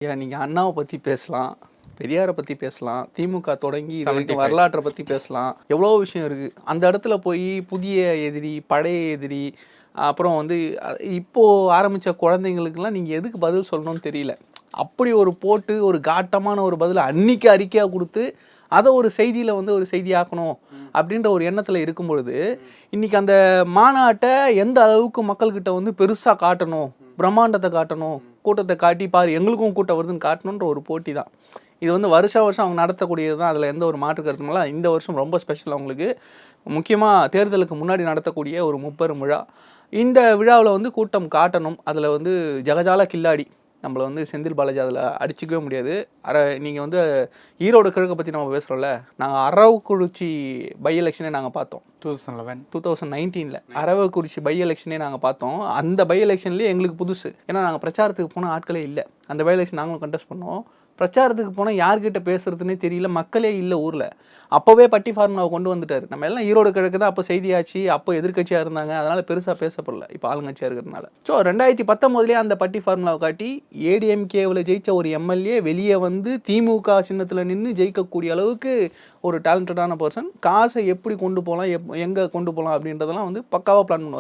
நீங்க அண்ணாவை பத்தி பேசலாம், பெரியாரை பத்தி பேசலாம், திமுக தொடங்கி இது வரைக்கும் வரலாற்றை பத்தி பேசலாம், எவ்வளோ விஷயம் இருக்கு. அந்த இடத்துல போய் புதிய எதிரி, பழைய எதிரி, அப்புறம் வந்து இப்போ ஆரம்பிச்ச குழந்தைங்களுக்கெல்லாம் நீங்க எதுக்கு பதில் சொல்லணும்னு தெரியல. அப்படி ஒரு போட்டு ஒரு காட்டமான ஒரு பதில் அன்னைக்கு அறிக்கையா கொடுத்து அதை ஒரு செய்தியில வந்து ஒரு செய்தியாக்கணும் அப்படின்ற ஒரு எண்ணத்துல இருக்கும் பொழுது இன்னைக்கு அந்த மாநாட்டை எந்த அளவுக்கு மக்கள்கிட்ட வந்து பெருசா காட்டணும், பிரம்மாண்டத்தை காட்டணும், கூட்டத்தை காட்டி பாரு எங்களுக்கும் கூட்டம் வருதுன்னு காட்டணுன்ற ஒரு போட்டி தான் இது. வந்து வருஷம் அவங்க நடத்தக்கூடியது தான், அதில் எந்த ஒரு மாற்று கருத்துமில்ல. இந்த வருஷம் ரொம்ப ஸ்பெஷல் அவங்களுக்கு, முக்கியமாக தேர்தலுக்கு முன்னாடி நடத்தக்கூடிய ஒரு முப்பெரும் விழா. இந்த விழாவில் வந்து கூட்டம் காட்டணும். அதில் வந்து ஜெகஜால கில்லாடி நம்மளை வந்து செந்தில் பாலாஜி அதில் அடிச்சிக்கவே முடியாது. நீங்கள் வந்து ஈரோடு கிழக்கை பற்றி நம்ம பேசுகிறோம்ல, நாங்கள் அரவக்குறிச்சி பை எலெக்ஷனே நாங்கள் பார்த்தோம் 2019 அரவக்குறிச்சி பை எலெக்ஷனே நாங்கள் பார்த்தோம். அந்த பை எலெக்ஷன்லேயே எங்களுக்கு புதுசு, ஏன்னா நாங்கள் பிரச்சாரத்துக்கு போன ஆட்களே இல்லை. அந்த பை எலெக்ஷன் நாங்களும் கண்டெஸ்ட் பண்ணோம். பிரச்சாரத்துக்கு போனால் யார்கிட்ட பேசுறதுன்னே தெரியல, மக்களே இல்லை ஊரில். அப்போவே பட்டி ஃபார்முலாவை கொண்டு வந்துட்டார். நம்ம எல்லாம் ஈரோடு கிழக்கு தான் அப்போ செய்தியாச்சு, அப்போ எதிர்கட்சியாக இருந்தாங்க, அதனால் பெருசாக பேசப்படல. இப்போ ஆளுங்கட்சியாக இருக்கிறதுனால. ஸோ 2019 அந்த பட்டி ஃபார்முலாவை காட்டி ஏடிஎம்கேவில் ஜெயிச்ச ஒரு எம்எல்ஏ வெளியே வந்து திமுக சின்னத்தில் நின்று ஜெயிக்கக்கூடிய அளவுக்கு ஒரு டேலண்டடான பர்சன். காசை எப்படி கொண்டு போகலாம், எங்கே கொண்டு போகலாம் அப்படின்றதெல்லாம் வந்து பக்காவாக பிளான் பண்ணுவார்.